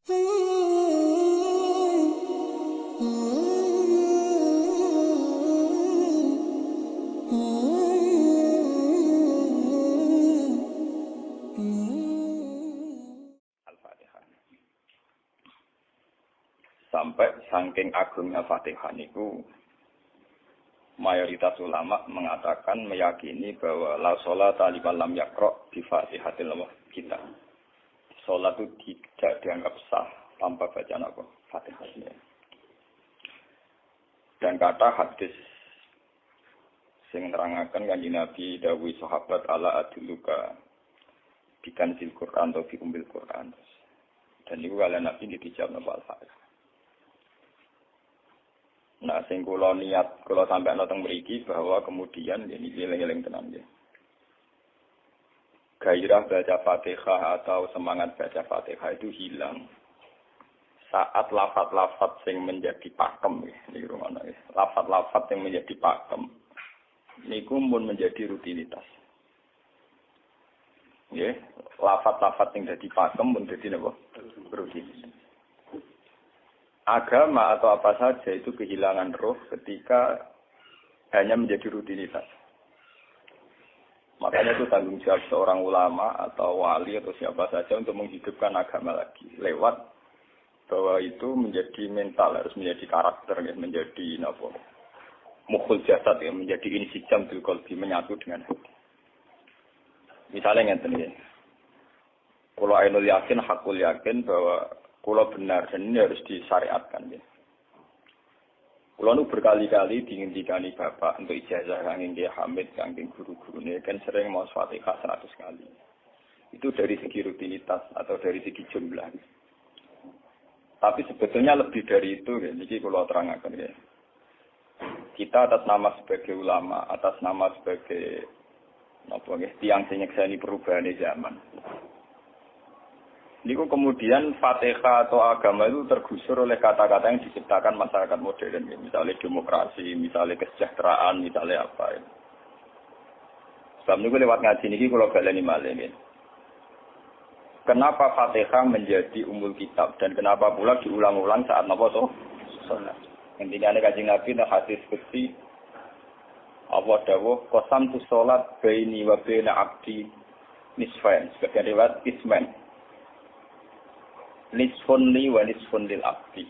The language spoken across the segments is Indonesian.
Al-Fatihah. Sampai saking agungnya Fatihah niku mayoritas ulama mengatakan meyakini bahwa la sholata liman lam yaqra bi Fatihatil kitab. Salat itu tidak dianggap sah tanpa bacaan apa? Fatihah. Dan kata hadis sing nerangaken kanjeng Nabi dawuh sahabat ala adluka bikan sil Quran atau bi umbil Quran. Dan itu kalian Nabi dijawab napa Al-Fatihah. Nah, sing kula niat kula sampai nonton mriki bahwa kemudian ini eling-eling tenan nggih. Gairah baca Fatihah atau semangat baca Fatihah itu hilang saat lafaz-lafaz yang menjadi pakem nggih ngono nggih. Lafaz-lafaz yang menjadi pakem niku mun menjadi rutinitas. Nggih, lafaz-lafaz yang dadi pakem mun dadi napa? Rutinitas. Agama atau apa saja itu kehilangan roh ketika hanya menjadi rutinitas. Makanya itu tanggung jawab seorang ulama atau wali atau siapa saja untuk menghidupkan agama lagi. Lewat bahwa itu menjadi mental, harus menjadi karakter, ya, menjadi mukhul jasad, ya, menjadi insijam bil qalbi, menyatu dengan hati. Misalnya ngeten ya. Kalau ainul yakin, hakul yakin bahwa kalau benar, dan ini harus disyariatkan. Ya. Kalau nu berkali-kali diinginkan Bapak untuk ijazah kanging Kiai Hamid, kanging guru-guru ini kan sering mau Fatihah 100 kali. Itu dari segi rutinitas atau dari segi jumlah. Tapi sebetulnya lebih dari itu, ya. Ini kalau terangkan. Ya. Kita atas nama sebagai ulama, atas nama sebagai tiang senyekseni perubahan zaman. Niku kemudian Fatihah atau agama itu tergusur oleh kata-kata yang diciptakan masyarakat modern, misalnya demokrasi, misalnya kesejahteraan, misalnya apa. Ya. Sebab niku lewat ngaji niki kula baleni malih. Kenapa Fatihah menjadi umul kitab dan kenapa pula diulang-ulang saat napa to? Salat. Intinya nek Kanjeng Nabi nang hadis qudsi apa dawuh qasam tu salat baini wa baina abdi nisfain, sebagian riwayat isman. Nisfun li wa nisfun lil abdi.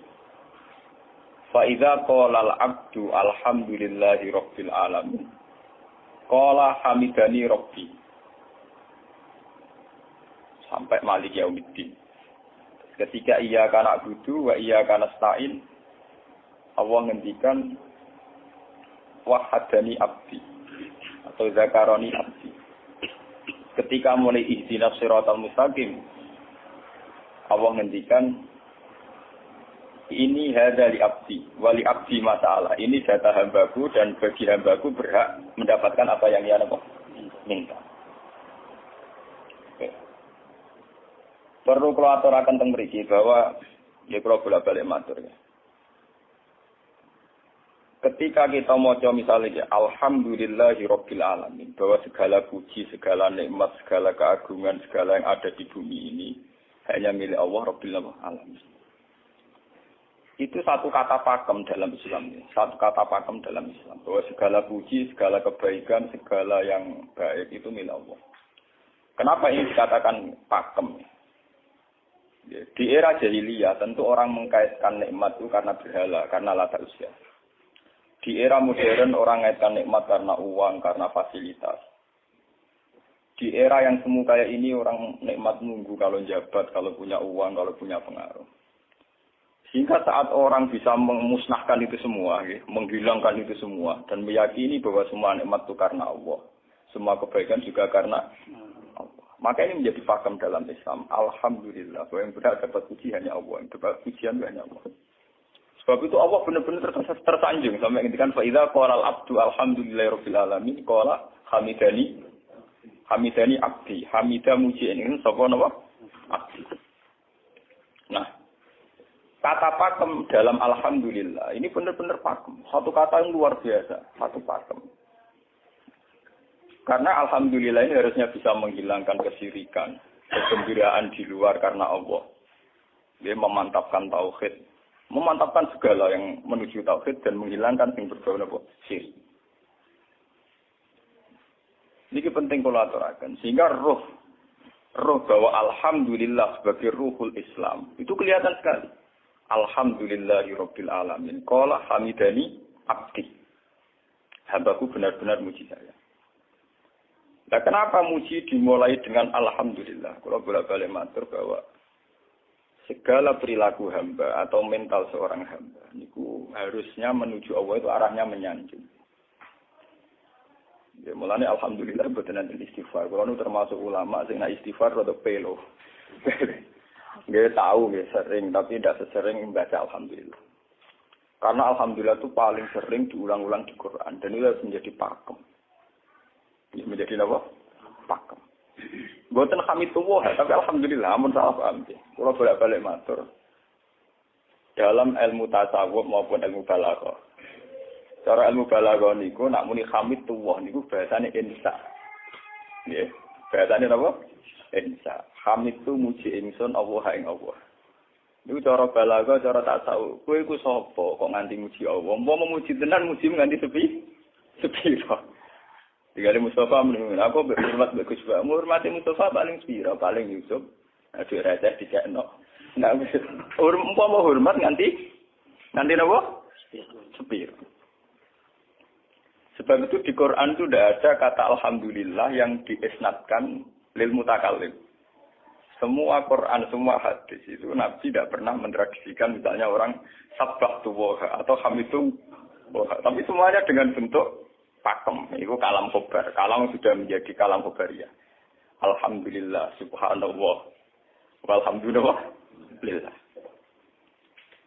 Fa idza qala al abdu alhamdulillahi rabbil alamin. Qala hamidani rabbi. Sampai malik yaumiddin. Ketika ia kana budu wa ia kana stain, Allah ngendikan wahadani abdi atau zakaroni abdi. Ketika mulai ihdinas siratal mustaqim, Allah ngendikan ini hadza li abdi wa li abdi masalah. Ini data hambaku dan bagi hambaku berhak mendapatkan apa yang dia minta. Oke. Perlu kula aturaken teng mriki bahwa ya kula bolak-balik matur ya. Ketika kita maca misalnya alhamdulillahi rabbil alamin, bahwa segala puji, segala nikmat, segala keagungan, segala yang ada di bumi ini hanya milik Allah Rabbil Alamin. Itu satu kata pakem dalam Islam. Satu kata pakem dalam Islam. Bahwa segala puji, segala kebaikan, segala yang baik itu milik Allah. Kenapa ini dikatakan pakem? Di era jahiliyah tentu orang mengkaitkan nikmat itu karena berhala, karena lata usia. Di era modern orang mengaitkan nikmat karena uang, karena fasilitas. Di era yang semu kayak ini orang nikmat nunggu kalau jabat, kalau punya uang, kalau punya pengaruh. Sehingga saat orang bisa memusnahkan itu semua, ya, menghilangkan itu semua, dan meyakini bahwa semua nikmat itu karena Allah. Semua kebaikan juga karena Allah. Maka ini menjadi pakem dalam Islam. Alhamdulillah, bahwa yang benar dapat puji hanya Allah, yang dapat pujian hanya Allah. Sebab itu Allah benar-benar tersanjung. Sampai ngintikan, fa'idha qala al-abdu alhamdulillahirabbil alamin, qala hamidani abdi, hamidah muji ini sapa napa? Abdi. Nah, kata pakem dalam alhamdulillah ini benar-benar pakem. Satu kata yang luar biasa, satu pakem. Karena alhamdulillah ini harusnya bisa menghilangkan kesyirikan, kegembiraan di luar karena Allah. Dia memantapkan tauhid, memantapkan segala yang menuju tauhid dan menghilangkan yang berbau apa? Syirik. Ini penting kalau aturakan. Sehingga roh bahwa alhamdulillah sebagai ruhul Islam itu kelihatan sekali. Alhamdulillahirabbil alamin. Qala hamidani abdi. Hambaku benar-benar muji saya. Nah, kenapa muji dimulai dengan alhamdulillah? Kalau bolak-balik matur bahwa segala perilaku hamba atau mental seorang hamba niku harusnya menuju Allah itu arahnya menyanjung. Ya, mulanya alhamdulillah mboten nanti istighfar. Kalau nu termasuk ulama sing nak istighfar rada pelo. Nggih tahu nggih sering tapi tidak sesering membaca alhamdulillah. Karena alhamdulillah itu paling sering diulang-ulang di Quran dan itu harus menjadi pakem. Ini menjadi apa? Pakem. Mboten hamidullah tapi alhamdulillah amun salah paham nggih. Kula bolak-balik matur. Dalam ilmu tasawuf maupun ilmu balaghah. Cara ilmu balaghah niku nak muni hamidullah niku bahasane insa. Nggih. Bahasane napa? Insa. Hamid itu muji ingsun Allah ing Allah. Niku cara balaghah, cara tasawuf. Kowe iku sapa kok nganti muji Allah? Umpama muji tenan muji nganti sepi to. Digale Mustafa menung aku berhormat mbek Gus Pak. Hormati Mustafa paling sepira, paling Yusuf. Aduh receh dikekno. Nah, umpama hormat nganti napa? Sepira. Sebab itu di Quran itu tidak ada kata alhamdulillah yang diisnadkan lil mutakallim. Semua Quran, semua hadis itu Nabi tidak pernah mentradisikan misalnya orang sabbahtu wa atau hamidu wa. Tapi semuanya dengan bentuk pakem. Itu kalam khobar. Kalam sudah menjadi kalam khobariyah. Alhamdulillah, subhanallah, walhamdulillah.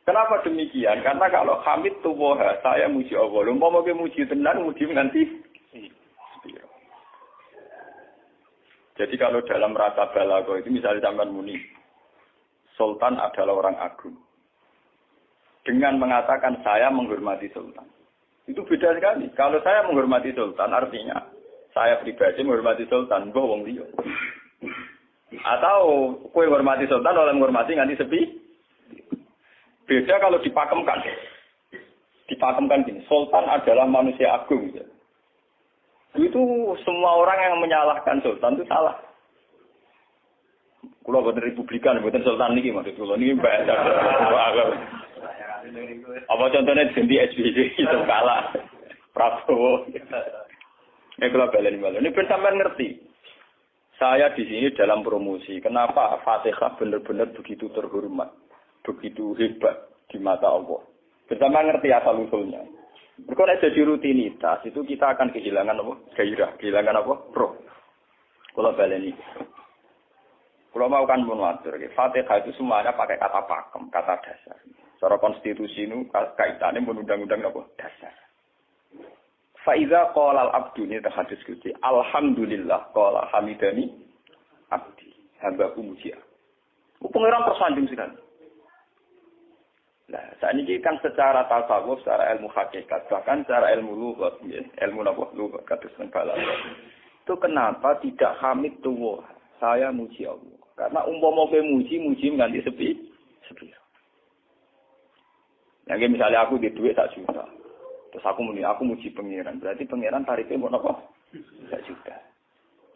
Kenapa demikian? Karena kalau hamid tuwoha, saya muji Allah. Umpama ke muji tenan, muji nanti. Jadi kalau dalam rasa balaghah itu misalnya sampean muni, Sultan adalah orang agung. Dengan mengatakan saya menghormati Sultan. Itu beda sekali. Kalau saya menghormati Sultan artinya saya pribadi menghormati Sultan, mbah wong liya. Atau kowe menghormati Sultan oleh menghormati nganti sepi. Beda kalau dipakemkan. Dipakemkan gini, Sultan adalah manusia agung. Ya. Itu semua orang yang menyalahkan Sultan itu salah. Kalau buatan Republikan, buatan Sultan ini maksud kula ini bahasa. Apa contohnya ganti SBY itu kalah. Prabowo. Ini kalau balen. Ini benar ngerti. Saya di sini dalam promosi. Kenapa Fatihah benar-benar begitu terhormat, begitu hebat di mata Allah. Bersama ngerti asal usulnya. Kalau jadi rutinitas itu kita akan kehilangan apa? Gairah, kehilangan apa? Roh. Kalau baleni. Kalau mau kan menwatur, Fatihah itu semuanya pakai kata pakem, kata dasar. Secara konstitusi itu kaitannya undang-undang apa? Dasar. Faiza qala al-abdu ini hadis kunci. Alhamdulillah qala hamidani abdi. Hambaku muji. Pengiran tersanjung sekali. Nah, saat ini kan secara tasawuf, secara ilmu hakikat, bahkan secara ilmu lughat, ilmu apa? Lughat kata balaghah. Itu kenapa tidak hamid tuwa? Saya muji Allah. Karena umpama kowe muji nganti sepi. Yang misalnya aku di duit 1 juta. Terus aku muji pangeran. Berarti pangeran tarifnya mau apa? 1 juta.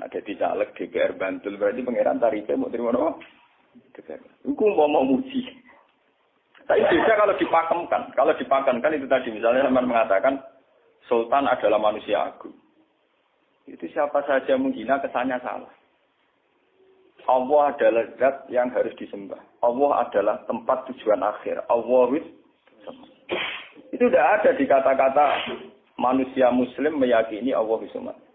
Nah, jadi caleg DPR Bantul berarti pangeran tarifnya mau terima apa? Iku mau muji. Tapi beda kalau dipakemkan. Kalau dipakemkan itu tadi misalnya teman mengatakan Sultan adalah manusia agung. Itu siapa saja menghina kesannya salah. Allah adalah zat yang harus disembah. Allah adalah tempat tujuan akhir. Allah itu tidak ada di kata-kata manusia muslim meyakini Allah Subhanahu.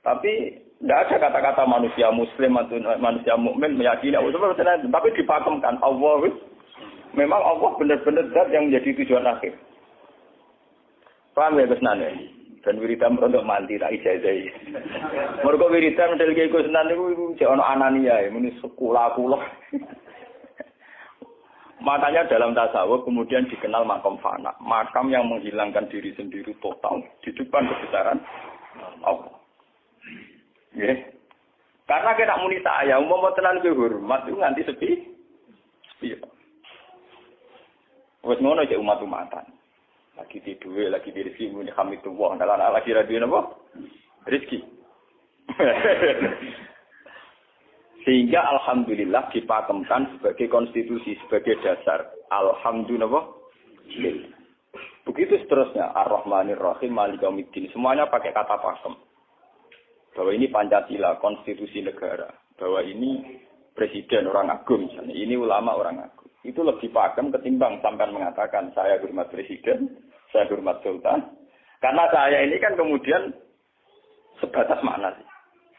Tapi tidak ada kata-kata manusia muslim atau manusia mukmin meyakini Allah Subhanahu. Tapi dipakemkan Allah. Memang Allah benar-benar zat yang menjadi tujuan akhir. Paham ya Gus Nan? Dan wiridan untuk mandi tak ijazah. Mergo wiridan model iki Gus Nan niku jek ana anania ya, muni sekolah kula. Makanya dalam tasawuf kemudian dikenal makam fana, makam yang menghilangkan diri sendiri total di depan kebesaran Allah. Nggih. Karena kita muni saya, umpama tenan ke hormat itu nganti sepi. Wes ngono cek umat-umatan. Lagi di duwe, lagi di rezeki muni hamidullah, dalan lagi ra duwe napa? Rezeki. Sehingga alhamdulillah dipakemkan sebagai konstitusi, sebagai dasar. Alhamdulillah. Begitu seterusnya. Ar-Rahmanir Rahim, Maliki Yaumiddin. Semuanya pakai kata pakem. Bahwa ini Pancasila, konstitusi negara. Bahwa ini presiden orang agung misalnya. Ini ulama orang agung. Itu lebih pakem ketimbang sampai mengatakan saya hormat presiden, saya hormat sultan. Karena saya ini kan kemudian sebatas makna sih.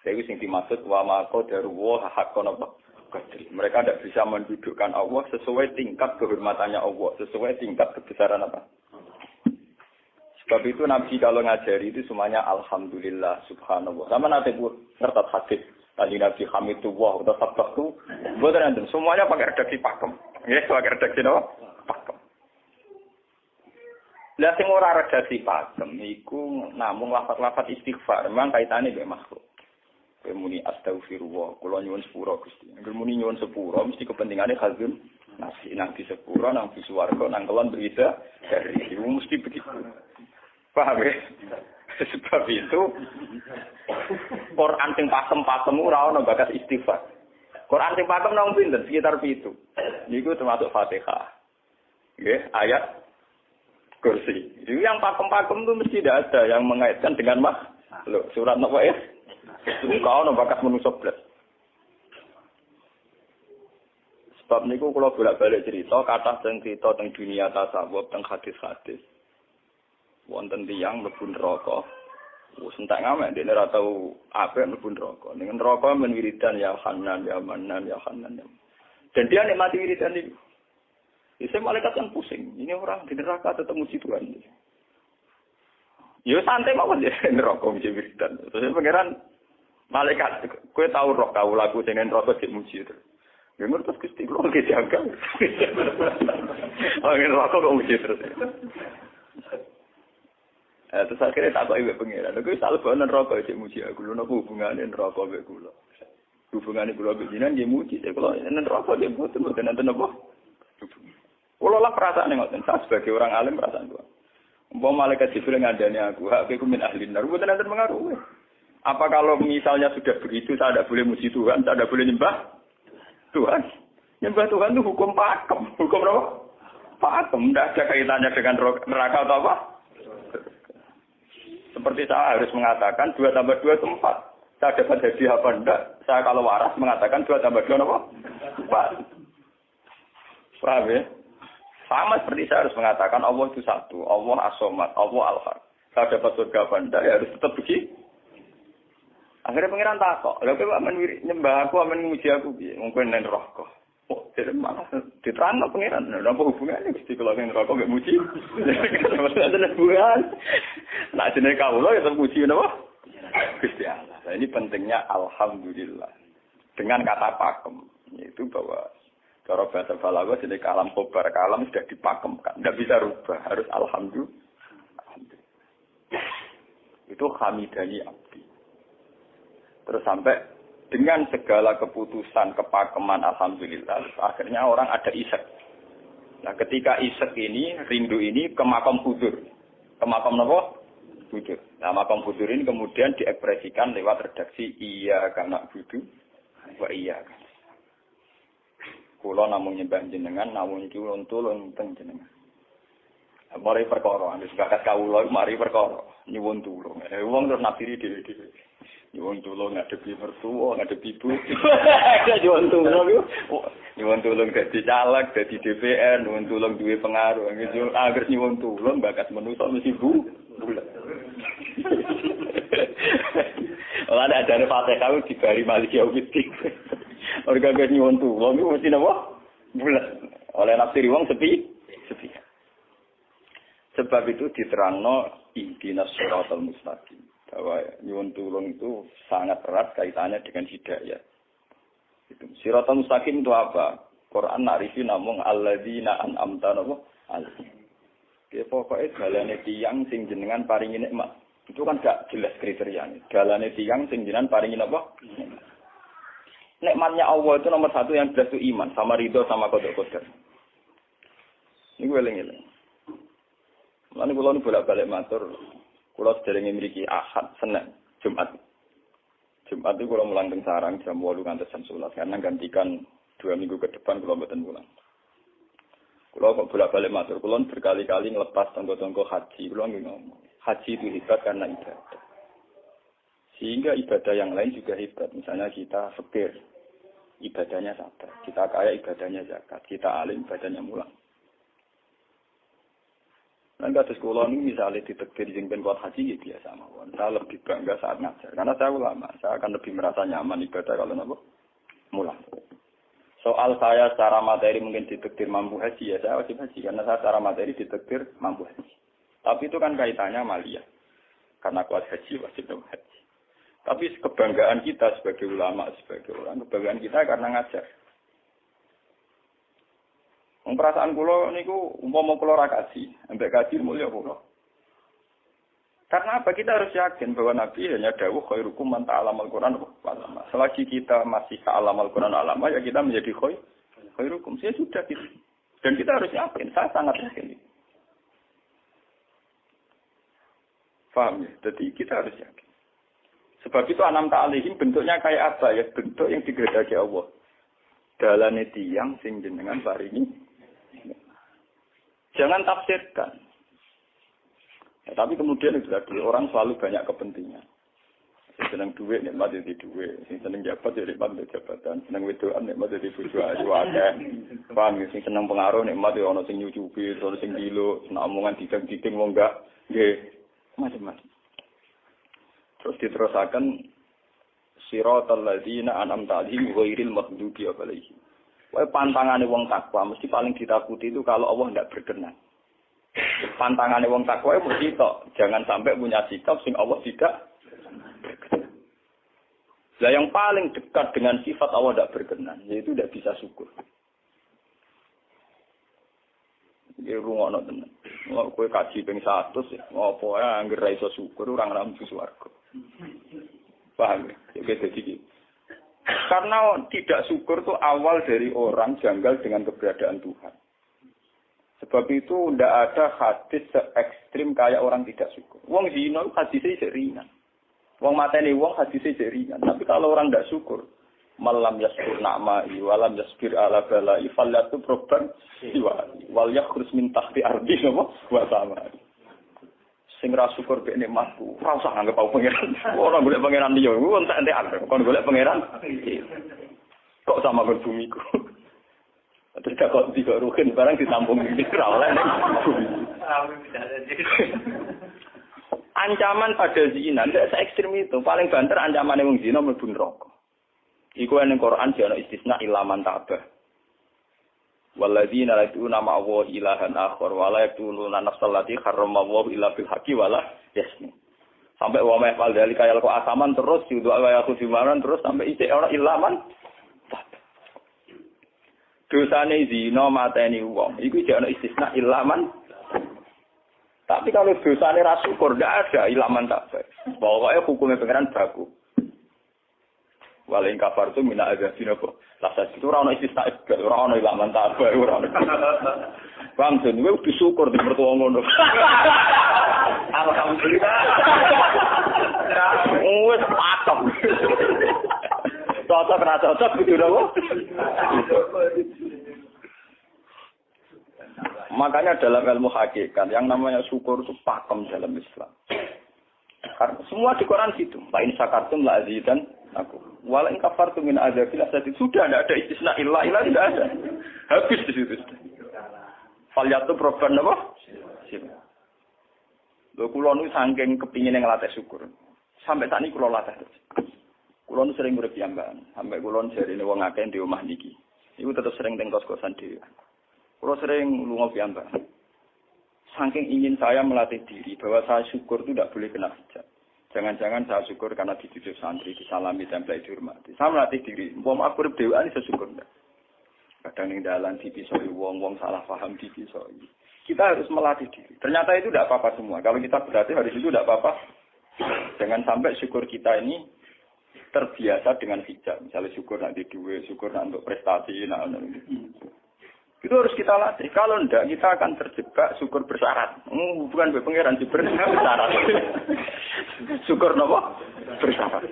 Itu yang dimaksud wa ma qadaru wa haqqan qadri. Mereka tidak bisa mendudukkan Allah sesuai tingkat kehormatannya Allah, sesuai tingkat kebesaran apa. Sebab itu Nabi kalau ngajari itu semuanya alhamdulillah subhanallah. Sama nanti bu ngerti hadis tadi Nabi hamidullah atau sabtu, bukan nanti semuanya pakai redaksi pakem. Ya, pakai redaksi apa? Pakem. Lah sing ora redaksi pakem iku namung lafaz-lafaz istighfar, memang kaitane dengan makhluk. Muni astaghfirullah, kula nyuwun sepura Gusti. Angger muni nyuwun sepura mesti kepentingane khazun nasi nang di sepura nang di swarga nang kelon berita dari itu mesti begitu. Paham ya? Sebab itu Quran sing pakem-pakem ora ono bakas istighfar. Quran sing pakem nang pinten sekitar 7. Niku termasuk Fatihah. Nggih, ayat kursi. Itu yang pakem-pakem itu mesti tidak ada yang mengaitkan dengan makhluk. Surat napa ya? Kau no bakat manusia blas. Sebab niku kalau bolak-balik cerita, kata teng cerita teng dunia tasawuf, teng hadis-hadis. Wonten tiyang mlebu neraka. Wis entek ngamek dene ora tau apik mlebu neraka. Ning neraka men wiridan ya Hanan ya Manan ya Hanan. Dan dia nikmati wiridan itu. Isih malaikat kan pusing. Ini orang di neraka tetap muji Tuhan. Ya santai mawon ya neraka muji wiridan. Terus pangeran malaikat, kowe tau roh kawulaku sing neraka dik muji terus. Ya ngertos Gusti kula nggih jaga. Oh neraka kok muji terus. Terus akhirnya tak kok iwek pengiran. Kowe salebon neraka dik muji aku. Lha napa hubungane neraka mek kula? Hubungane kula mek jenengan nggih muji, kula neraka dik mboten nenten apa? Kula lah perasaan ngoten, saya sebagai orang alim perasaan kula. Umpama malaikat Jibril ngandani aku, hak kowe min ahli nar, mboten nenten pengaruh. Apa kalau misalnya sudah begitu, saya tidak boleh muji Tuhan, saya tidak boleh nyembah Tuhan? Nyembah Tuhan itu hukum pakem. Hukum apa? Pakem. Tidak ada kaitannya dengan neraka atau apa? Seperti saya harus mengatakan 2 tambah 2 itu 4. Saya dapat hadiah apa enggak? Saya kalau waras mengatakan 2 tambah 2 apa? 4. Paham ya? Sama seperti saya harus mengatakan Allah itu satu. Allah as-somad, Allah al-haq. Saya dapat surga apa enggak? Ya harus tetap begitu. Akhirnya pengiran takok, lha kowe amen nyembah aku, amen muji aku piye? Mungkin nang neraka. Oh, jadi malah diterangno pengiran. Lha apa hubungannya Gusti kula nang neraka mek muji? Ada hubungan. Nah, jenenge kawula ya muji napa? Gusti Allah. Nah, ini pentingnya alhamdulillah. Dengan kata pakem, yaitu bahwa cara bahasa balaghah jenenge kalam khobar, kalam sudah dipakemkan. Enggak bisa rubah, harus alhamdulillah. Itu hamidani abdi. Terus sampai dengan segala keputusan kepakeman alhamdulillah akhirnya orang ada isek. Nah ketika isek ini rindu ini ke makam hudur. Ke makam apa? Hudur. Nah makam hudur ini kemudian diekspresikan lewat redaksi iya kana budu wa iya. Kula namung nyembah jenengan namung nyuwun tulung teng jenengan. Mari perkara anu sebakat kawula mari perkara nyuwun tulung. Wong terus nafsiri dhewe-dhewe. Nyuwun tulung ngadepi mertua, ngadepi ibu. Nyuwun tulung iku. Nyuwun tulung dadi caleg, dadi DPR, nyuwun tulung duwe pengaruh. Angger nyuwun tulung bakat manusa mesti bulat. Ora ada jare Fatihah dibari Maliki Yaumiddin. Ora gak nyuwun tulung iku mesti napa? Bulat. Oleh nafsiri wong sepi. Sebab itu diterangno ihdinas siratal mustaqim. Bahwa nyuwun tulung itu sangat erat kaitannya dengan hidayah. Itu siratal mustaqim itu apa? Quran narifi namung alladzina an'amta alaihim. Ki pokoke dalane tiyang sing jenengan paringi nikmat. Itu kan gak jelas kriterianya. Dalane tiyang sing jenengan paringi apa? Nikmatnya Allah itu nomor 1 yang jelas itu iman sama ridho sama qada qadar. Niku eling-eling. Lan kula nu bolak-balik matur, kula sederenge mriki Ahad, Senin, Jumat. Jumat itu kula mulang teng sarang jam 8 ngantos jam 11 karena gantikan 2 minggu ke depan kula mboten mulang. Kula kok bolak-balik matur, kula berkali-kali ngelepas tonggo-tonggo haji, kula nggih ngomong. Haji itu hebat karena ibadah. Sehingga ibadah yang lain juga hebat. Misalnya kita fakir, ibadahnya sabar. Kita kaya, ibadahnya zakat. Kita alim, ibadahnya mulang. Dan kasus kula ini misalnya ditekdir yang ben kuat haji, ya biasa mawon. Saya lebih bangga saat ngajar. Karena saya ulama, saya akan lebih merasa nyaman ibadah kalau napa mulang. Soal saya secara materi mungkin ditekdir mampu haji, ya saya wajib haji. Karena saya secara materi ditekdir mampu haji. Tapi itu kan kaitannya maliyah. Karena kuat haji, wajib haji. Tapi kebanggaan kita sebagai ulama, sebagai orang, kebanggaan kita karena ngajar. Perasaan kula niku umpama kula ra kaji, ambek kaji mulya kula. Karena apa? Kita harus yakin bahwa Nabi hanya dawuh khairukum man ta'allama al-Qur'an wa 'allama. Selagi kita masih ta'allama al-Qur'an wa 'allama, ya kita menjadi khairukum. Saya sudah gitu. Dan kita harus yakin, saya sangat yakin. Paham ya? Jadi kita harus yakin. Sebab itu anam ta'alihim bentuknya kayak apa ya? Bentuk yang digedaki Allah. Dalane tiyang sing jenengan paringi. Jangan tafsirkan. Ya, tapi kemudian itu tadi orang selalu banyak kepentingan. Sing seneng duit nikmat jadi duit, sing seneng jabat jadi nikmat jadi jabatan, seneng wedoan nikmat jadi bojo ayu akeh. Paham ya? Sing seneng pengaruh nikmat ya ana sing nyucupi, ana sing dilo, seneng omongan dideng-dideng wong enggak nggih macam-macam. Terus diterusaken siratal ladzina an'amta 'alaihim ghairil maghdubi 'alaihim. Wae pantangane wong takwa mesti paling ditakuti itu kalau Allah tidak berkenan. Pantangane wong takwa mesti tok, jangan sampai punya sikap sing Allah tidak berkenan. Lah yang paling dekat dengan sifat Allah tidak berkenan, yaitu tidak bisa syukur. Iki rungokno tenan. Mau kowe kaji ping 100 ya, ngopo ae anggere ra iso syukur ora ngambu swarga. Paham ya? Jadi gitu. Karena tidak syukur itu awal dari orang janggal dengan keberadaan Tuhan. Sebab itu tidak ada hadis se-ekstrim kayak orang tidak syukur. Wong zina hadisnya ringan. Wong mateni wong hadisnya ringan. Tapi kalau orang tidak syukur, malam yaskur na'ma'i walam yasbir ala bala'i fallatu proban siwa'i wal yakhrus min tahti ardi wa samai. Sing ra syukur mek nikmatku, ora usah anggap aku pangeran. Ora golek pangeran liya, ku entek-entekan. Kon golek pangeran. Kok sama karo bumiku. Terus kok tiga rugen barang ditampung iki ora oleh. Ancaman pada zina ndak se-ekstrem itu. Paling banter ancamane wong zina mlebu neraka. Iku ning Quran jane istisna ilaman tabah. Walladzina la yu'minuna ma'allahi ilahan akhar wa la yaqtuluna nafsal lati harramallahu illa bil haqqi wa la yasmin. Sampai wa ma fa'al dzalika yalqa asaman terus yudu wa yakhudhu maran terus sampai isih ora ilaman. Dosane zina mateni wong iku jek ana istisna ilaman. Tapi kalau dosane ra syukur ndak ada ilaman tak baik. Pokoke hukume pengeran baku. Walain kafar tu mina azabina kok. Lasa itu ora ono istisna ibal, ora ono ilaman tabah, ora ono. Bang jen kowe kudu syukur di mertua ngono. Alhamdulillah. Wes patok. Cocok ra cocok kudu nopo? Makanya dalam ilmu hakikat yang namanya syukur itu pakem dalam Islam. Karena semua di Quran gitu. Fa in syakartum la azidan aku. Wala in kafartum min azabil asad. Sudah tidak ada istisna illa tidak ada. Habis di situ. Falyatu proban apa? Lho kula nu saking kepingin ngelatih syukur. Sampai saat ini kula latih terus. Kula nu sering urip piyambakan. Sampai kula jarine wong akeh di omah niki. Iku tetep sering teng kos-kosan dhewe. Kula sering lunga piyambakan. Saking ingin saya melatih diri bahwa saya syukur itu tidak boleh kena hijab. Jangan-jangan saya syukur karena dididik santri, disalami, tempel, dihormati. Saya melatih diri. Wong aku urip dhewean iso syukur ndak. Kadang ning dalan dipisoi wong salah paham dipisoi. Kita harus melatih diri. Ternyata itu tidak apa-apa semua. Kalau kita berarti hari itu tidak apa-apa. Jangan sampai syukur kita ini terbiasa dengan hijab. Misalnya syukur nanti duit, syukur untuk prestasi, Itu harus kita latih. Kalau enggak, kita akan terjebak syukur bersyarat. Bukan pangeran bersyarat. Syukur apa? Bersyarat.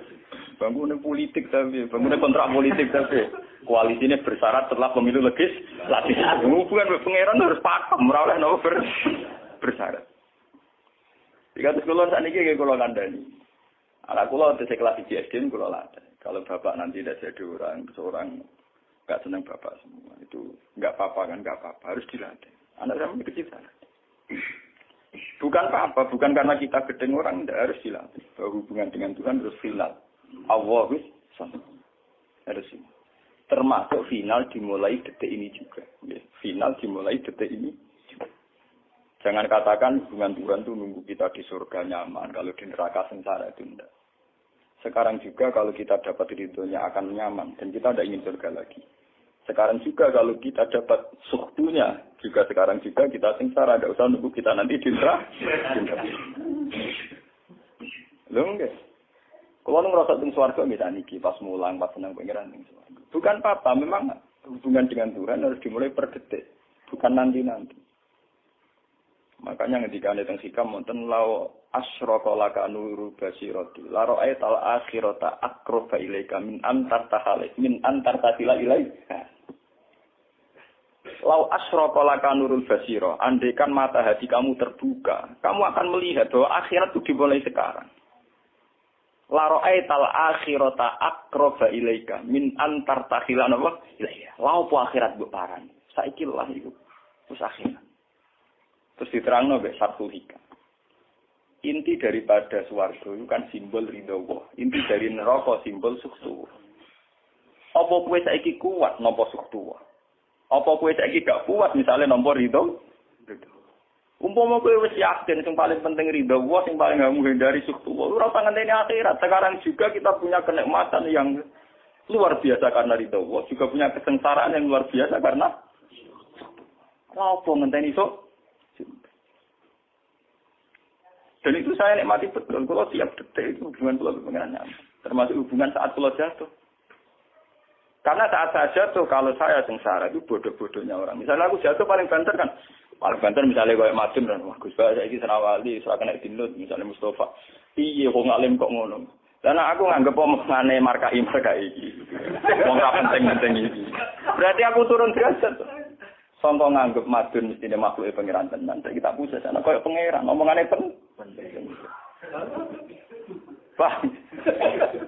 Bangunan politik tapi, bangunan kontrak politik tapi. Koalisinya bersyarat setelah pemilu legislatif. Bukan pangeran harus pakem. Meraulah apa bersyarat. Jika sekolah saat ini, kalau kandani. Anak kulo tesek kelas SD kulo latih. Kalau bapak nanti tidak jadi seorang nggak senang bapak semua itu nggak apa-apa kan, nggak apa-apa, harus dilatih. Anak saya kecil sana. Bukan apa-apa, bukan karena kita gedeng orang, tidak harus dilatih. Bahwa hubungan dengan Tuhan harus final. Allah sama harus ini. Termasuk final dimulai detik ini juga. Final dimulai detik ini. Jangan katakan hubungan Tuhan itu nunggu kita di surga nyaman, kalau di neraka sengsara itu tidak. Sekarang juga kalau kita dapat ridhonya akan nyaman dan kita tidak ingin surga lagi. Sekarang juga kalau kita dapat suhtunya, juga sekarang juga kita sengsara, tidak usah nunggu kita nanti di neraka. Loh enggak. Kalau ngerasa di surga kita niki pas mulang, pas senang pengiran di surga. Bukan apa-apa, memang hubungan dengan Tuhan harus dimulai per detik, bukan nanti-nanti. Makanya ketika ada yang hikam wonten lau asyraka laka nuru basirati la ra'aital akhirata aqraba ilaika min antar tasila ilaika. Lau asyraka laka nurul basira, andaikan mata hati kamu terbuka, kamu akan melihat bahwa akhirat itu dimulai sekarang. La ra'aital akhirata aqraba ilaika min antar tasila ilaika. Lau po akhirat mbok parani. Saiki lah iku. Terus akhirat. Terus diterangno mbek satu hikam. Inti daripada swarga itu kan simbol ridho Allah. Inti dari neraka simbol suktu. Apa kowe saiki kuat nampa suktu? Apa kowe saiki gak kuat misalnya nampa ridho? Umpama kowe wis yakin sing paling penting ridho Allah, sing paling gak menghindari suktu. Ora usah ngenteni akhirat. Sekarang juga kita punya kenikmatan yang luar biasa karena ridho Allah, juga punya kesengsaraan yang luar biasa karena apa ngenteni sok. Dan itu saya nikmati betul. Kalau tiap detik itu hubungan pulau pengenannya. Termasuk hubungan saat pulau jatuh. Karena saat saya jatuh, kalau saya sengsara itu bodoh-bodohnya orang. Misalnya aku jatuh paling banter kan. Paling banter misalnya kayak Madun dan wah Gus Bah saya ini Senawali, saya kena dinut misalnya Mustafa. Iya kok ngalim kok ngono. Karena aku nganggep omongane markai iki. Wong ra penting-penting iki. Berarti aku turun derajat. Contoh nganggep Madun mestine makhluk pangeran tenan. Saiki tak pusat ana koyo pangeran omongane penting. Wah.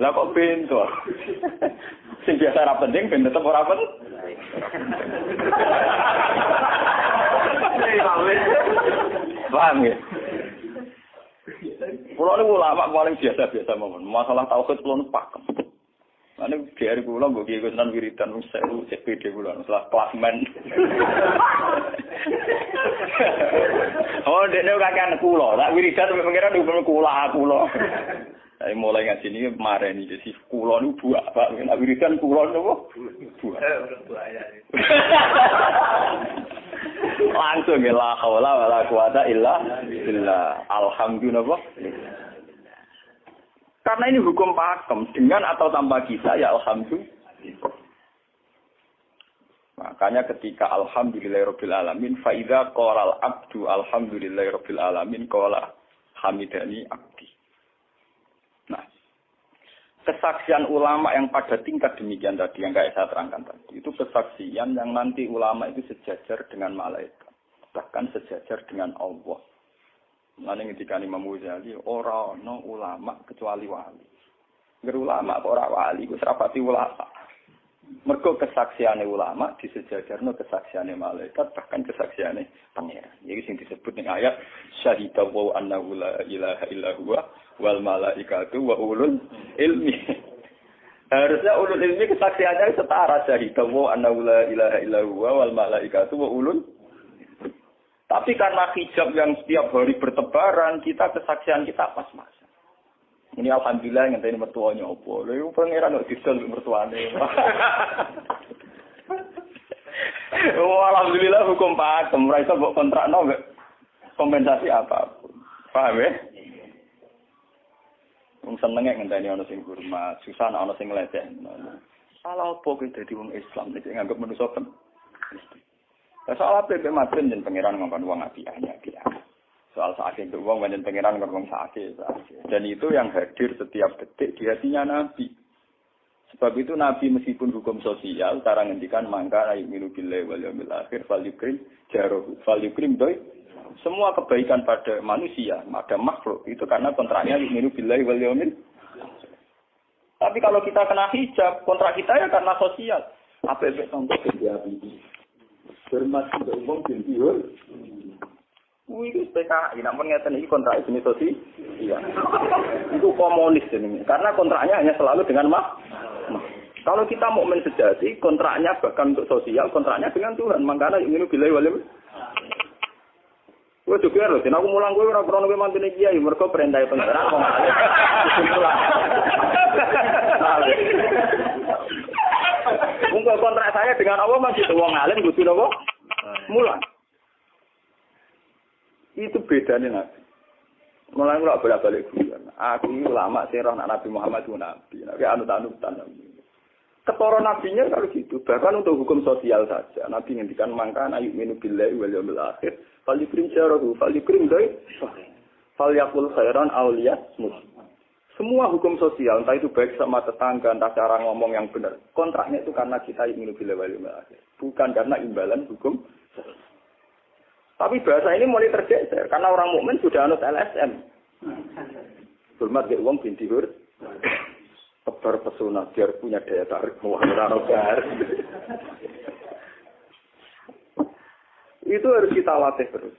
Lah kok pintu. Sing biasa ora penting ben tetep ora penting. Paham ya? Kulo niku ulama paling biasa-biasa mawon. Masalah tauhid kulo nu pakem. Ane biar kulo mbok iki kenan wiridan wis sewu CPD kulo masalah klasmen. Oh, dekne kakean kulo. Tak wiridan pengiran dukun kulo. Saya mulai ngaji ini kemarin ini si kulo nu buak Pak. Nek wiridan kulo nopo? Buak. Langsung ya la haula wala quwata illa billah. Alhamdulillah. Karena ini hukum pakem, dengan atau tanpa kisah ya alhamdulillah. Makanya ketika alhamdulillahirabbil alamin fa idza qala al abdu alhamdulillahirabbil alamin qala hamidani abdi. Nah, kesaksian ulama yang pada tingkat demikian tadi yang kayak saya terangkan tadi, itu kesaksian yang nanti ulama itu sejajar dengan malaikat, bahkan sejajar dengan Allah. Mulane ketika Imam Ghazali ora ana ulama kecuali wali. Ngger ulama kok ora wali, wis rapati ulama. Mergo kesaksiane ulama disejajarno kesaksiane malaikat, bahkan kesaksiane pangeran. Iki sing disebut ning ayat syahida wa annahu la ilaha illa huwa wal malaikatu wa ulul ilmi. Harusnya ulul ilmi kesaksiannya setara syahida wa annahu la ilaha illa huwa wal malaikatu wa ulul. Tapi karena hijab yang setiap hari bertebaran, kita kesaksian kita pas-pasan. Ini alhamdulillah yang tadi mertuanya opo. Lalu pangeran kok didol mertuane. Oh, alhamdulillah hukum pakem. Ora iso mbok kontrakno mbek kompensasi apapun. Paham ya? Wong senenge ngenteni ana sing hormat, susah ana sing leceh. Salah opo kowe dadi wong Islam nek nganggep manusa pen. Soal apa madun yen pangeran ngomong wong apiane. Soal sakit itu wong banyak pengiran ngomong sakit. Dan itu yang hadir setiap detik di hatinya Nabi. Sebab itu Nabi meskipun hukum sosial, cara ngendikan mangka ayyuminu billahi wal yaumil akhir falyukrim jarohu falyukrim doi. Semua kebaikan pada manusia, pada makhluk itu karena kontraknya ayyuminu billahi wal yaumil. Tapi kalau kita kena hijab, kontrak kita ya karena sosial. Apa efek contoh dia ini? Hormat untuk umum bintiur. Itu PKI, namun ngeten ini kontrak jenis sosial. Iya. Itu komunis ini. Karena kontraknya hanya selalu dengan kalau kita mukmin sejati, kontraknya bahkan untuk sosial, kontraknya dengan Tuhan. Makanya ingin bilai walim. Gue juga loh, aku mulang gue ora krono kowe mantune kiai, mergo perintah pangeran wong alim. Mungkin kontrak saya dengan Allah masih wong alim kudu napa? Mulang. Itu bedanya Nabi. Mulai kalau bolak-balik guyon. Aku ini ulama sing roh Nabi Muhammad itu Nabi. Nabi anut-anutan. Ketara nabinya kalau gitu. Bahkan untuk hukum sosial saja. Nabi ngendikan mangkana yu'minu billahi wal yaumil akhir. Fal yukrim jarahu. Fal yukrim doi. Fal yakul khairan awliyat muslim. Semua hukum sosial, entah itu baik sama tetangga, entah cara ngomong yang benar. Kontraknya itu karena kita yu'minu billahi wal yaumil akhir. Bukan karena imbalan hukum sosial. Tapi bahasa ini mulai tergeser karena orang mukmin sudah anut LSM. Hormat ke uang binti hur. Tebar pesona biar punya daya tarik mewahiranogar. Itu harus kita latih terus.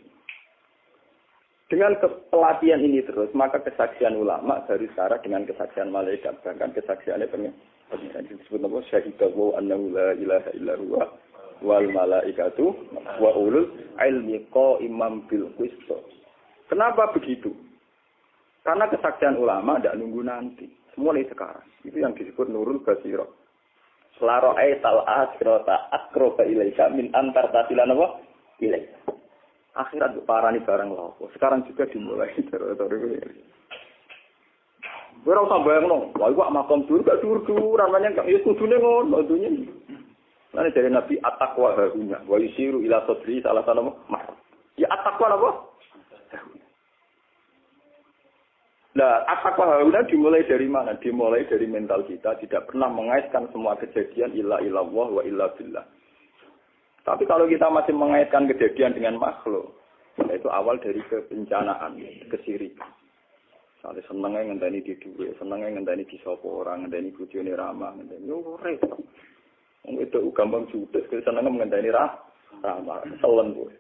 Dengan pelatihan ini terus, maka kesaksian ulama dari sekarang dengan kesaksian malaikat, bahkan kesaksiannya pengen disebut nama syahidahu annahu la ilaha illa huwa wal malaikatu wa ulul ilmi qaiman bil qist. Kenapa begitu? Karena kesaksian ulama tidak nunggu nanti, mulai sekarang. Itu yang disebut nurul basirah. Selara'i tal akhirata akroba ilaika min antar tasilan apa? Ilaika. Akhirat parani barang lapo. Sekarang juga dimulai terus. Ora usah bayangno, lha iku makom dur gak dur-dur, namanya ya kudune ngono dunya. Lalu dari Nabi at-taqwa harunya, wa yusiru ila sadri salah satu mar. Ya at-taqwa apa? Nah, at-taqwa harunya dimulai dari mana? Dimulai dari mental kita, tidak pernah mengaitkan semua kejadian illa illallah wa illa billah. Tapi kalau kita masih mengaitkan kejadian dengan makhluk, itu awal dari kebencanaan, kesirikan. Soalnya senengnya ngenteni di duwe, senengnya ngenteni di sapa orang, ngenteni bojone ramah, ngenteni yo repot. Itu gampang judes, kita senang mengendali ramah, keselan gue.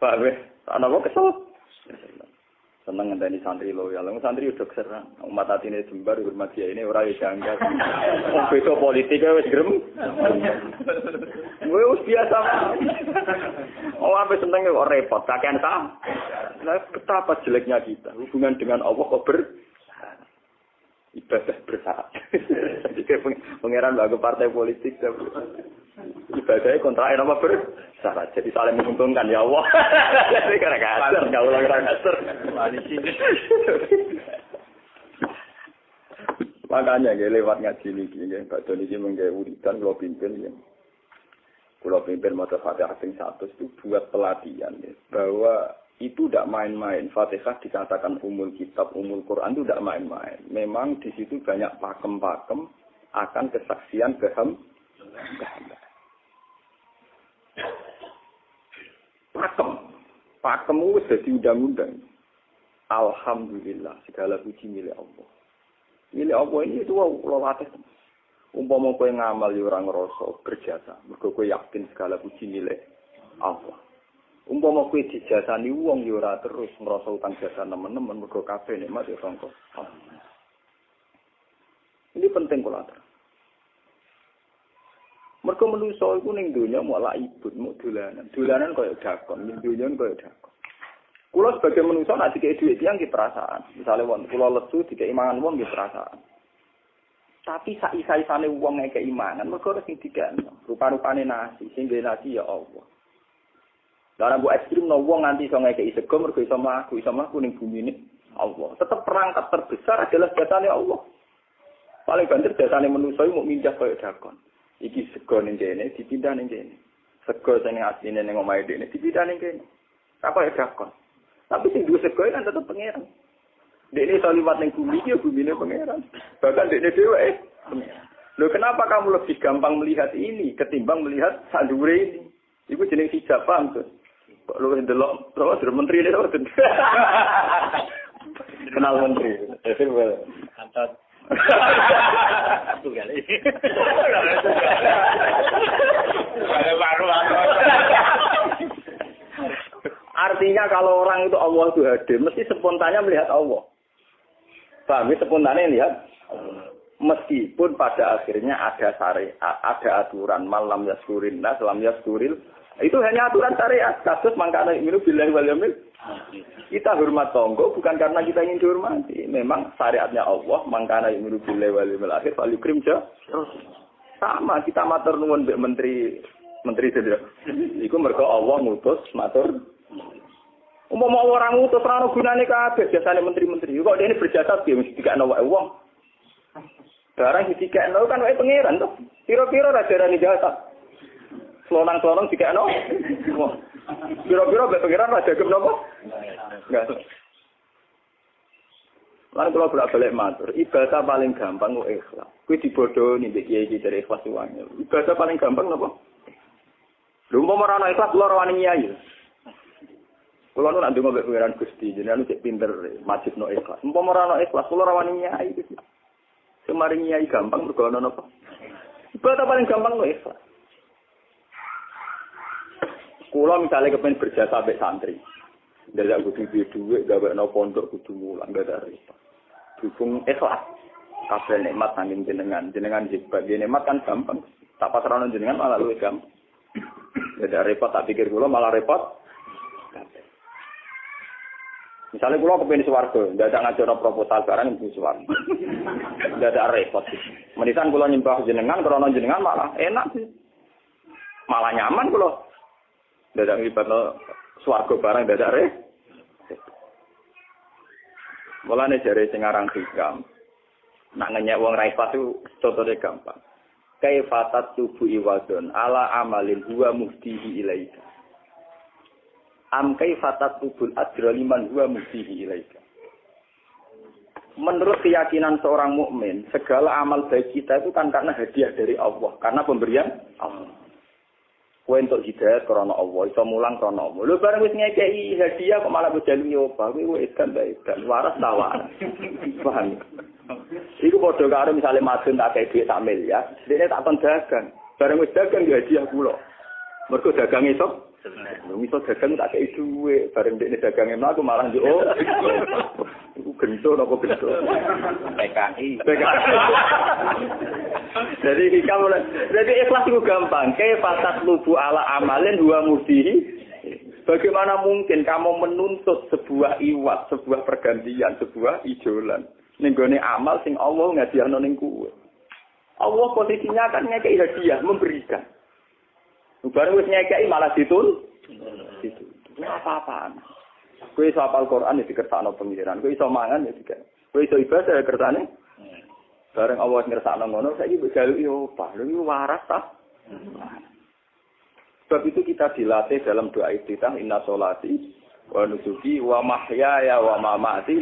Pak Weh, anak gue kesel. Senang mengendali santri loyal, santri udah keserang. Umat hati ini jembar, hormat dia ini orang yang janggal. Beto politiknya wes gerem. Gue us biasa. Apa senengnya kok repot, kakek sam. Nah, betapa jeleknya kita, hubungan dengan Allah kok ibadah bersyarat. Jadi pengeran bagi partai politik ibadahnya kontraknya nama bersyarat. Jadi saling menguntungkan ya Allah. Jadi karena kasar, nggak ulang kasar. Makanya lewat ngaji ini, Pak Doni ini menggawe uritan kalau pimpin ya. Kalau pimpin mata Fatihah asing 100 itu buat pelatihan ya, bahwa itu tidak main-main. Fatihah dikatakan umul kitab, umul Quran itu tidak main-main. Memang di situ banyak pakem-pakem akan kesaksian kehambaan. Pakem itu jadi undang-undang. Alhamdulillah, segala puji milik Allah. Milik Allah ini itu lo latih. Umpama kowe ngamal ya ora ngrasa berjasa. Mergo kowe yakin segala puji milik Allah. Umpama kowe dijasani wong ya ora terus ngrasa utang jasa nemen-nemen mergo kabeh nikmat ya sangka. Ini penting kula atur. Mergo manusa iku ning donya malah ibut muk dolanan. Dolanan koyo dakon, ning donya koyo dakon. Kula sebagai manusa nek dikek dhuwit tiyang ki perasaan. Misale wong kula lesu dikek imangan wong ki perasaan. Tapi saisa-isane wong ngekek imangan mergo sing dikekno. Rupa-rupane nasi, sing ngene nasi ya Allah. Lah bu ekstrim no wong nganti iso ngekeki sego mergo iso mlaku ning bumi ini Allah. Tetap perangkat terbesar adalah jasane Allah. Paling banter jasane manusa mau mindah koyo dakon. Iki sego ning kene dipindah ning kene. Sego sing asline ning omahe dene dipitani kene. Apa ya dakon. Tapi sing duwe sego kan tetep pangeran. Dene iso liwat ning bumi iki bumine pangeran. Bahkan dene dhewe pangeran. Loh kenapa kamu lebih gampang melihat ini ketimbang melihat sandure ini? Iku jeneng hijab paham tuh. Kok lu ndelok terus menteri ini terus. Kenal menteri. Antot. Itu kali. Artinya kalau orang itu Allah itu hadir, mesti spontannya melihat Allah. Paham ya? Spontannya lihat. Meskipun pada akhirnya ada syariat, ada aturan malam yaskurin nas, lam yaskuril. Itu hanya aturan syariat. Kasus mangkana milu billahi wal yaumil. Kita hormat tonggo bukan karena kita ingin dihormati. Memang syariatnya Allah mangkana milu billahi wal yaumil akhir fal yukrim ja. Sama kita matur nuwun mbek menteri sedaya. Iku mergo Allah ngutus matur. Umpama orang ngutus ora ono gunane kabeh jasane menteri-menteri. Kok dene berjasa piye mesti dikakno wae wong. Barang dikakno kan wae pangeran to. Pira-pira ra darani jasa. Selonang-selonang dikakno. Pira-pira mbek pangeran ra dagem napa? Enggak. Lan kula bolak-balik matur, ibadah paling gampang kok ikhlas. Kuwi dibodohi mbek kiai-kiai dari ikhlas wae. Ibadah paling gampang napa? Lha umpama ora ana ikhlas kula ora wani nyai. Kula nu nak ndonga mbek pangeran Gusti, jenengan cek pinter majibno ikhlas. Umpama ora ana ikhlas kula ora wani nyai iki. Semari nyai gampang mergo ana napa? Ibadah paling gampang kok ikhlas. Kula misale kepen berjasa mbek santri. Dadak kudu duwe gawekno pondok kudu mulang dadak repot. Dukung ikhlas. Kabeh nikmat saking jenengan sebagai nikmat kan gampang. Tak pasrahno jenengan malah luwih gampang. Dadak repot tak pikir kula malah repot. Misalnya kula kepengin swarga, dadak ngajono proposal barang ibu swarga. Dadak repot. Menisan kula nyembah jenengan krana jenengan malah enak sih. Malah nyaman kula. Dadak ngibadno swarga barang dadak repot. Mulane jare sing aran hikam. Nak ngenyek wong ra ikhlas itu contone gampang. Kaifatat tubu iwadon ala amalin huwa muhtihi ilaika. Am kaifatat tubul ajra liman huwa muhtihi ilaika. Menurut keyakinan seorang mukmin, segala amal baik kita itu kan karena hadiah dari Allah, karena pemberian Allah. Kowe entuk hidayah karena Allah, iso mulang karena Allah. Lho bareng wis ngekeki hadiah kok malah bojalu yo apa, kuwi wis kan baik dan waras tawar. Paham? Iku padha karo misale madun tak kei dhuwit sak miliar, dene tak kon dagang. Bareng wis dagang ya hadiah kula. Mergo dagang iso lho iso dagang tak kei dhuwit, bareng dekne dagange mlaku malah yo. Iku gento napa gento? PKI. Jadi ikhlas itu gampang. Kaifatat lubu ala amalin huwa muhtihi. Bagaimana mungkin kamu menuntut sebuah iwat, sebuah pergantian, sebuah ijolan ning gone amal sing Allah ngadiahno ning kuwe. Allah posisinya kan ngekeki hadiah, memberikan. Bareng wis ngekeki malah ditul. Itu. Apa-apaan. Kowe iso hafal Quran ya dikersakno pengiran, kowe iso mangan ya dikek. Kowe iso ibadah ya kersane. Bareng Allah ngersakno ngono, saiki mbok jaluki opah. Lho iki waras ta? Sebab itu kita dilatih dalam doa iftitah inna sholati wa nusuki wa mahyaya wa mamati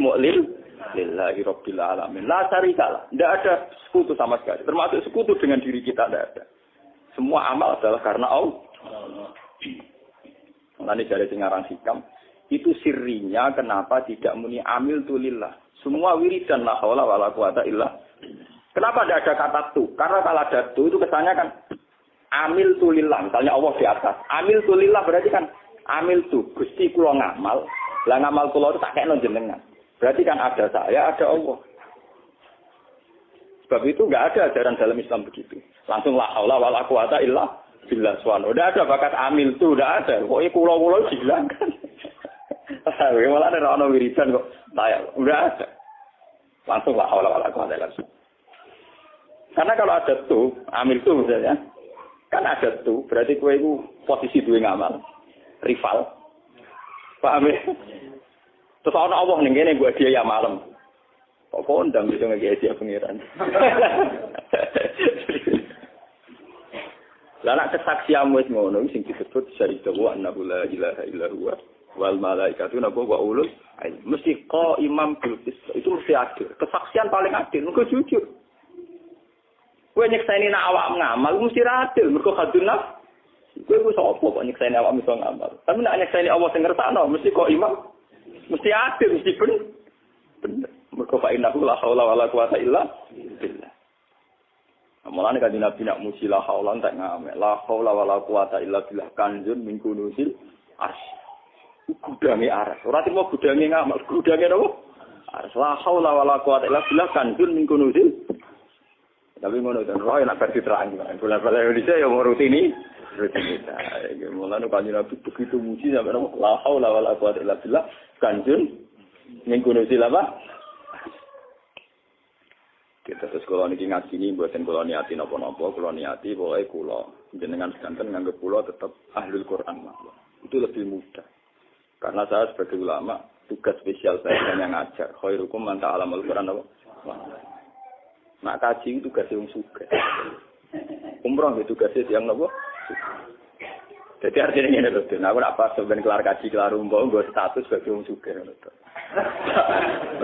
lillahi rabbil alamin. La syarikalah. Tidak ada sekutu sama sekali. Termasuk sekutu dengan diri kita tidak ada. Semua amal adalah karena Allah. Nanti dari singarang hikam. Itu sirinya kenapa tidak muni amil tulillah. Semua wiridan la haula wala quwata illa. Kenapa tidak ada kata tu? Karena kalau ada tu itu kesannya kan amil tulillah. Misalnya Allah di atas. Amil tulillah berarti kan amil tu. Gusti kula ngamal. Lah ngamal kula itu tak kena jenengan. Berarti kan ada saya, ada Allah. Sebab itu enggak ada ajaran dalam Islam begitu. Langsung la haula wala quwata illa billah subhanahu. Enggak ada bakat amil tu, enggak ada. Pokoke kula-kula dihilangkan. Malah ada orang wiridan kok. Saya enggak ada. Langsung la haula wala quwata illa billah. Karena kalau ada tu, amil tu misalnya, kan ada tu, berarti kowe iku posisi duwe ngamal. Rival. Paham ya? Terus ana Allah ning kene mbok hadiah ya malam. Kok kondang bisa ngeki hadiah pengiran. Lah nek kesaksianmu wis ngono sing disebut syahida wa annahu la ilaha illa huwa wal malaikatu wa ulul ilm. Mesti imam bil qist. Itu mesti adil. Kesaksian paling adil mergo jujur. Kowe nyekseni nek awak ngamal mesti adil mergo hadun nafs. Kowe wis apa kok nyekseni awak iso ngamal. Tapi nek nyekseni Allah sing ngersakno mesti imam mesti adil mesti bener. Mergo fa innahu la haula wala quwata illa billah. Mulane kan Nabi nak muji la haula tak ngamek. La haula wala quwata illa billah kanjun min kunuzil arsy. Gudange aras. Ora timo gudange ngamal, gudange napa? Aras. La haula wala quwata illa billah kanjun min kunuzil. Tapi ngono ten roe nak versi terang. Bola-bola Indonesia yo rutini. Rutinitas. Mulane kan Nabi begitu muji sampai napa? La haula wala quwata illa billah kanjun min kunuzil apa? Kita terus kalau niki ngaji ini buatin kalau niati nopo-nopo, kalau niati boleh kulo jenengan sedanten nganggep kulo tetap ahlul Quran maklum. Itu lebih mudah. Karena saya sebagai ulama tugas spesial saya hanya ngajar. Khairukum man ta'allamul Quran apa? Nak kaji itu tugas yang suka. Umroh itu tugasnya yang nopo. Jadi artinya ini loh. Nah aku nak pas sebenarnya kelar kaji kelar umroh gue status sebagai yang suka.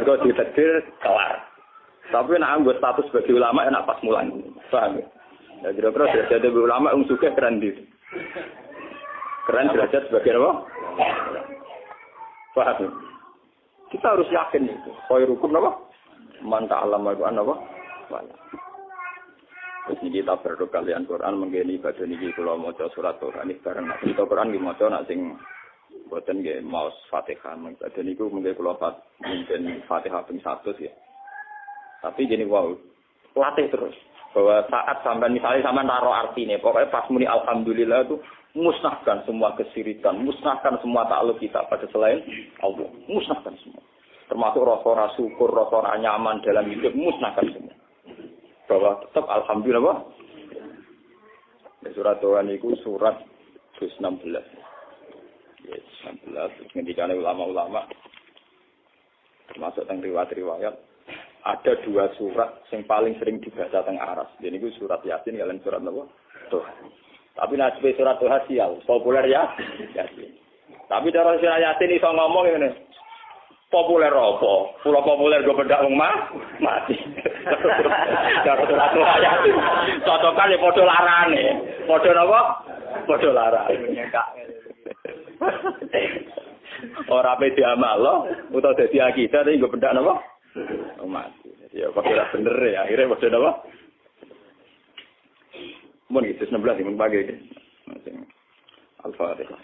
Mereka ditetir kelar. Tapi nak anggo status sebagai ulama enak pas mulan. Paham ya? Ya kira-kira derajat sebagai ulama suka keren gitu. Keren derajat sebagai apa? Paham ya? Kita harus yakin itu. Khairukum apa? Man ta'allama Al-Qur'an apa? Wala. Terus kita berdoa kalian Quran menggeni ibadah niki kula maca surat Tuhan iki bareng nek kita Quran nggih maca nak sing boten nggih maos Fatihah. Ibadah niku mengke kula mungkin Fatihah ping 100 ya. Tapi gini wow, latih terus. Bahwa saat sampai misalnya sampai taruh artinya, pokoknya pas muni alhamdulillah itu musnahkan semua kesirikan, musnahkan semua takluk kita pada selain Allah, musnahkan semua. Termasuk rasa syukur, rasa nyaman dalam hidup, musnahkan semua. Bahwa tetap alhamdulillah, Pak. Surat Tuhan itu surat 16. Yes, 16. Ngendikane ulama-ulama, termasuk tentang riwayat-riwayat. Ada 2 surat yang paling sering dibaca teng aras. Jadi itu surat Yasin kalian surat apa? Tuhan. Tapi nasib surat Tuhan sial, populer ya Yasin. Tapi cara surat Yasin iso ngomong ngene. Populer apa? Pulau populer go bedak wong mati. Cara surat Tuhan Yasin. Cocokan ya padha larane. Padha napa? Padha larane. Ora pe diamal utawa dadi akidah iki go bedak napa? Mati. Ya pakai lah bener ya. Akhirnya maksudnya apa? Mohon gitu 16 yang pagi. Al-Fatihah.